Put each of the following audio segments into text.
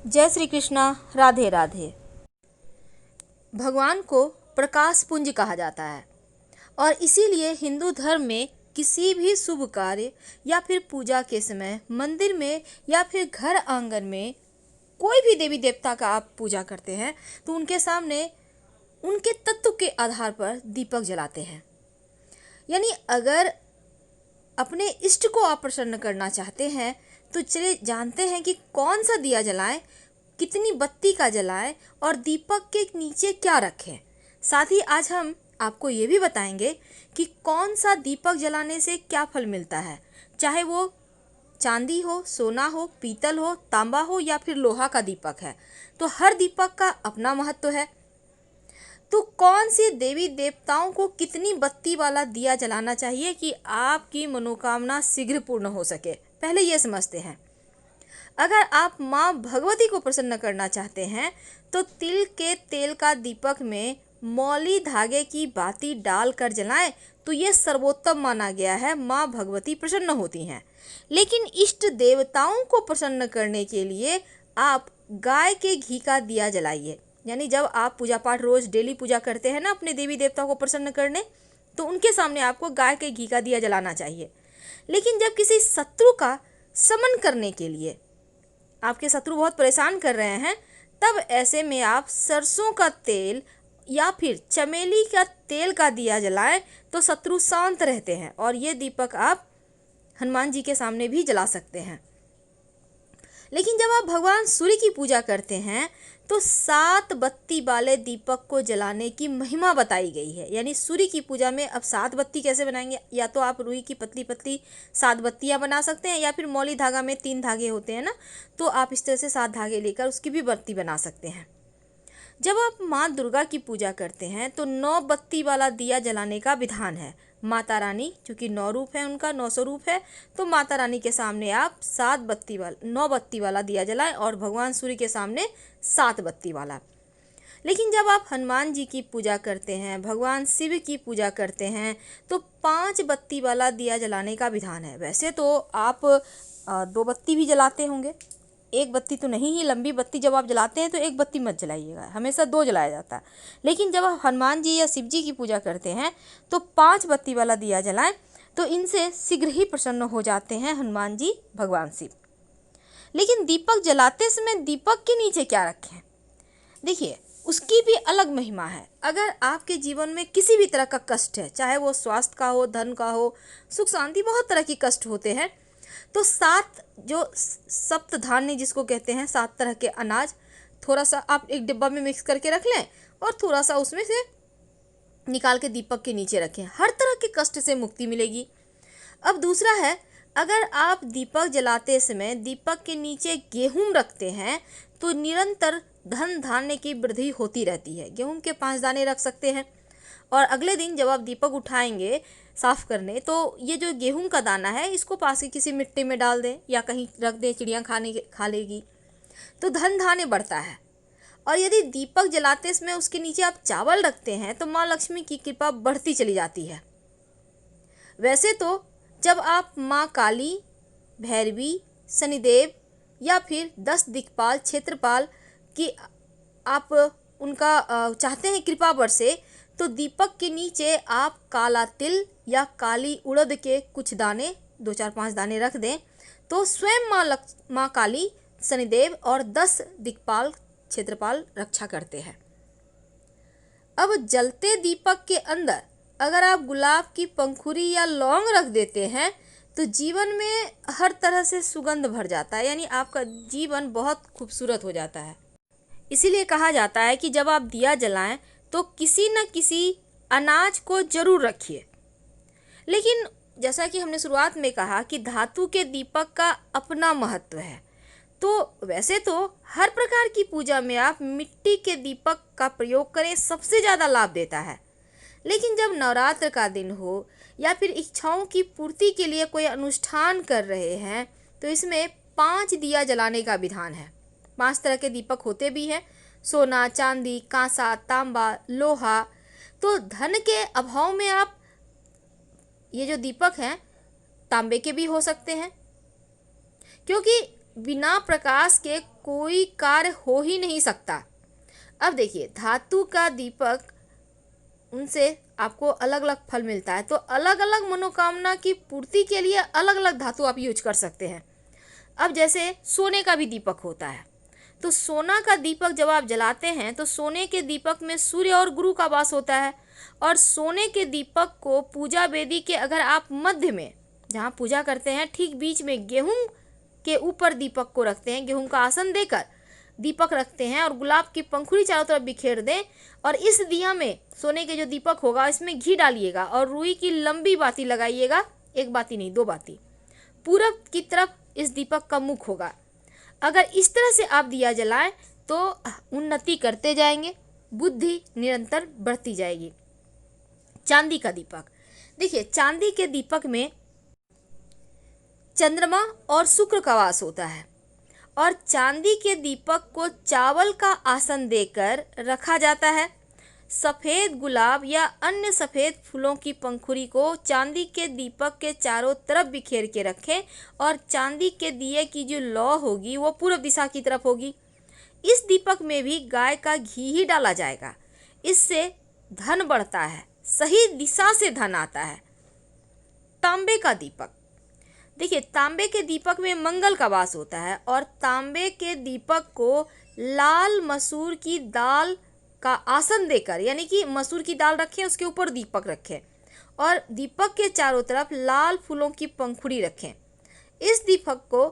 जय श्री कृष्णा। राधे राधे। भगवान को प्रकाश पुंज कहा जाता है और इसीलिए हिंदू धर्म में किसी भी शुभ कार्य या फिर पूजा के समय मंदिर में या फिर घर आंगन में कोई भी देवी देवता का आप पूजा करते हैं तो उनके सामने उनके तत्व के आधार पर दीपक जलाते हैं। यानी अगर अपने इष्ट को आप प्रसन्न करना चाहते हैं तो चलिए जानते हैं कि कौन सा दिया जलाएं, कितनी बत्ती का जलाएं और दीपक के नीचे क्या रखें। साथ ही आज हम आपको ये भी बताएंगे कि कौन सा दीपक जलाने से क्या फल मिलता है, चाहे वो चांदी हो, सोना हो, पीतल हो, तांबा हो या फिर लोहा का दीपक है, तो हर दीपक का अपना महत्व है। तो कौन से देवी देवताओं को कितनी बत्ती वाला दिया जलाना चाहिए कि आपकी मनोकामना शीघ्र पूर्ण हो सके, पहले ये समझते हैं। अगर आप माँ भगवती को प्रसन्न करना चाहते हैं तो तिल के तेल का दीपक में मौली धागे की बाती डाल कर जलाएं तो ये सर्वोत्तम माना गया है, माँ भगवती प्रसन्न होती हैं। लेकिन इष्ट देवताओं को प्रसन्न करने के लिए आप गाय के घी का दिया जलाइए। यानी जब आप पूजा पाठ रोज डेली पूजा करते हैं ना अपने देवी देवताओं को प्रसन्न करने, तो उनके सामने आपको गाय के घी का दिया जलाना चाहिए। लेकिन जब किसी शत्रु का समन करने के लिए आपके शत्रु बहुत परेशान कर रहे हैं, तब ऐसे में आप सरसों का तेल या फिर चमेली का तेल का दिया जलाएं तो शत्रु शांत रहते हैं। और ये दीपक आप हनुमान जी के सामने भी जला सकते हैं। लेकिन जब आप भगवान सूर्य की पूजा करते हैं तो 7 बत्ती वाले दीपक को जलाने की महिमा बताई गई है। यानी सूर्य की पूजा में अब 7 बत्ती कैसे बनाएंगे, या तो आप रुई की पतली पतली 7 बत्तियां बना सकते हैं या फिर मौली धागा में 3 धागे होते हैं ना, तो आप इस तरह से 7 धागे लेकर उसकी भी बत्ती बना सकते हैं। जब आप माँ दुर्गा की पूजा करते हैं तो 9 बत्ती वाला दिया जलाने का विधान है। माता रानी चूँकि 9 रूप है, उनका 9 स्वरूप है, तो माता रानी के सामने आप 9 बत्ती वाला दिया जलाएं और भगवान सूर्य के सामने 7 बत्ती वाला। लेकिन जब आप हनुमान जी की पूजा करते हैं, भगवान शिव की पूजा करते हैं, तो 5 बत्ती वाला दिया जलाने का विधान है। वैसे तो आप 2 बत्ती भी जलाते होंगे, एक बत्ती तो नहीं ही। लंबी बत्ती जब आप जलाते हैं तो एक बत्ती मत जलाइएगा, हमेशा 2 जलाया जाता है। लेकिन जब आप हनुमान जी या शिव जी की पूजा करते हैं तो 5 बत्ती वाला दिया जलाएं, तो इनसे शीघ्र ही प्रसन्न हो जाते हैं हनुमान जी, भगवान शिव। लेकिन दीपक जलाते समय दीपक के नीचे क्या रखें, देखिए उसकी भी अलग महिमा है। अगर आपके जीवन में किसी भी तरह का कष्ट है, चाहे वो स्वास्थ्य का हो, धन का हो, सुख शांति, बहुत तरह की कष्ट होते हैं, तो 7 जो सप्त धान्य जिसको कहते हैं, 7 तरह के अनाज थोड़ा सा आप एक डिब्बा में मिक्स करके रख लें और थोड़ा सा उसमें से निकाल के दीपक के नीचे रखें, हर तरह के कष्ट से मुक्ति मिलेगी। अब दूसरा है, अगर आप दीपक जलाते समय दीपक के नीचे गेहूं रखते हैं तो निरंतर धन धान्य की वृद्धि होती रहती है। गेहूं के 5 दाने रख सकते हैं और अगले दिन जब आप दीपक उठाएंगे साफ करने, तो ये जो गेहूं का दाना है इसको पास की किसी मिट्टी में डाल दें या कहीं रख दें, चिड़ियाँ खा लेगी, तो धन धान्य बढ़ता है। और यदि दीपक जलाते समय उसके नीचे आप चावल रखते हैं तो माँ लक्ष्मी की कृपा बढ़ती चली जाती है। वैसे तो जब आप माँ काली, भैरवी, शनिदेव या फिर 10 दिक्पाल, क्षेत्रपाल की आप उनका चाहते हैं कृपा बरसे, तो दीपक के नीचे आप काला तिल या काली उड़द के कुछ दाने, 2-4-5 दाने रख दें, तो स्वयं माँ काली, शनिदेव और 10 दिक्पाल, क्षेत्रपाल रक्षा करते हैं। अब जलते दीपक के अंदर अगर आप गुलाब की पंखुड़ी या लौंग रख देते हैं तो जीवन में हर तरह से सुगंध भर जाता है, यानी आपका जीवन बहुत खूबसूरत हो जाता है। इसीलिए कहा जाता है कि जब आप दिया जलाएं तो किसी न किसी अनाज को जरूर रखिए। लेकिन जैसा कि हमने शुरुआत में कहा कि धातु के दीपक का अपना महत्व है, तो वैसे तो हर प्रकार की पूजा में आप मिट्टी के दीपक का प्रयोग करें, सबसे ज़्यादा लाभ देता है। लेकिन जब नवरात्र का दिन हो या फिर इच्छाओं की पूर्ति के लिए कोई अनुष्ठान कर रहे हैं तो इसमें 5 दिया जलाने का विधान है। 5 तरह के दीपक होते भी हैं, सोना, चांदी, कांसा, तांबा, लोहा। तो धन के अभाव में आप ये जो दीपक हैं तांबे के भी हो सकते हैं, क्योंकि बिना प्रकाश के कोई कार्य हो ही नहीं सकता। अब देखिए, धातु का दीपक, उनसे आपको अलग अलग फल मिलता है, तो अलग अलग मनोकामना की पूर्ति के लिए अलग अलग धातु आप यूज कर सकते हैं। अब जैसे सोने का भी दीपक होता है, तो सोना का दीपक जब आप जलाते हैं तो सोने के दीपक में सूर्य और गुरु का वास होता है, और सोने के दीपक को पूजा वेदी के अगर आप मध्य में, जहाँ पूजा करते हैं, ठीक बीच में गेहूं के ऊपर दीपक को रखते हैं, गेहूं का आसन देकर दीपक रखते हैं और गुलाब की पंखुड़ी चारों तरफ बिखेर दें, और इस दिया में सोने के जो दीपक होगा इसमें घी डालिएगा और रुई की लंबी बाती लगाइएगा, एक बाती नहीं, 2 बाती। पूरब की तरफ इस दीपक का मुख होगा। अगर इस तरह से आप दिया जलाएं तो उन्नति करते जाएंगे, बुद्धि निरंतर बढ़ती जाएगी। चांदी का दीपक, देखिए चांदी के दीपक में चंद्रमा और शुक्र का वास होता है, और चांदी के दीपक को चावल का आसन देकर रखा जाता है। सफ़ेद गुलाब या अन्य सफ़ेद फूलों की पंखुड़ी को चांदी के दीपक के चारों तरफ बिखेर के रखें, और चांदी के दिए की जो लौ होगी वो पूर्व दिशा की तरफ होगी। इस दीपक में भी गाय का घी ही डाला जाएगा, इससे धन बढ़ता है, सही दिशा से धन आता है। तांबे का दीपक, देखिए तांबे के दीपक में मंगल का वास होता है, और तांबे के दीपक को लाल मसूर की दाल का आसन देकर, यानी कि मसूर की दाल रखें, उसके ऊपर दीपक रखें और दीपक के चारों तरफ लाल फूलों की पंखुड़ी रखें। इस दीपक को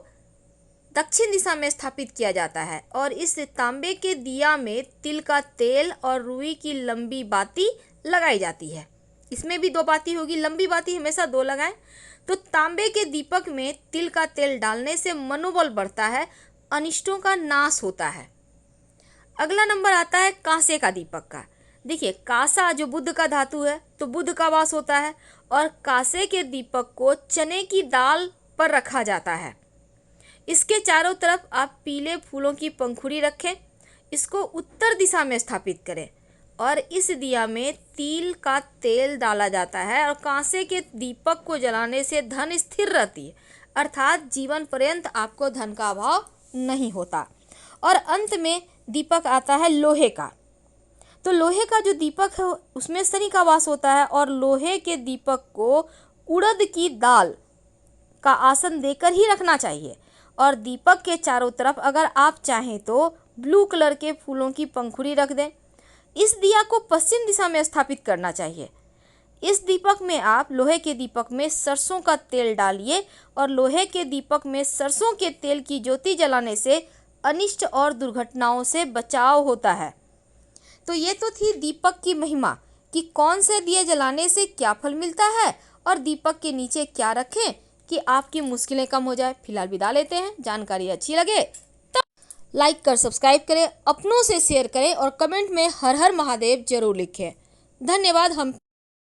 दक्षिण दिशा में स्थापित किया जाता है, और इस तांबे के दिया में तिल का तेल और रुई की लंबी बाती लगाई जाती है। इसमें भी 2 बाती होगी, लंबी बाती हमेशा 2 लगाएं। तो तांबे के दीपक में तिल का तेल डालने से मनोबल बढ़ता है, अनिष्टों का नाश होता है। अगला नंबर आता है कांसे का दीपक का। देखिए कांसा जो बुध का धातु है, तो बुध का वास होता है, और कांसे के दीपक को चने की दाल पर रखा जाता है। इसके चारों तरफ आप पीले फूलों की पंखुड़ी रखें, इसको उत्तर दिशा में स्थापित करें, और इस दिया में तिल का तेल डाला जाता है, और कांसे के दीपक को जलाने से धन स्थिर रहती है, अर्थात जीवन पर्यंत आपको धन का अभाव नहीं होता। और अंत में दीपक आता है लोहे का। तो लोहे का जो दीपक है उसमें शनि का वास होता है, और लोहे के दीपक को उड़द की दाल का आसन देकर ही रखना चाहिए, और दीपक के चारों तरफ अगर आप चाहें तो ब्लू कलर के फूलों की पंखुड़ी रख दें। इस दिया को पश्चिम दिशा में स्थापित करना चाहिए। इस दीपक में आप, लोहे के दीपक में सरसों का तेल डालिए, और लोहे के दीपक में सरसों के तेल की ज्योति जलाने से अनिष्ट और दुर्घटनाओं से बचाव होता है। तो ये तो थी दीपक की महिमा कि कौन से दिए जलाने से क्या फल मिलता है, और दीपक के नीचे क्या रखें कि आपकी मुश्किलें कम हो जाए। फिलहाल विदा लेते हैं। जानकारी अच्छी लगे तो लाइक कर सब्सक्राइब करें, अपनों से शेयर करें, और कमेंट में हर हर महादेव जरूर लिखें। धन्यवाद। हम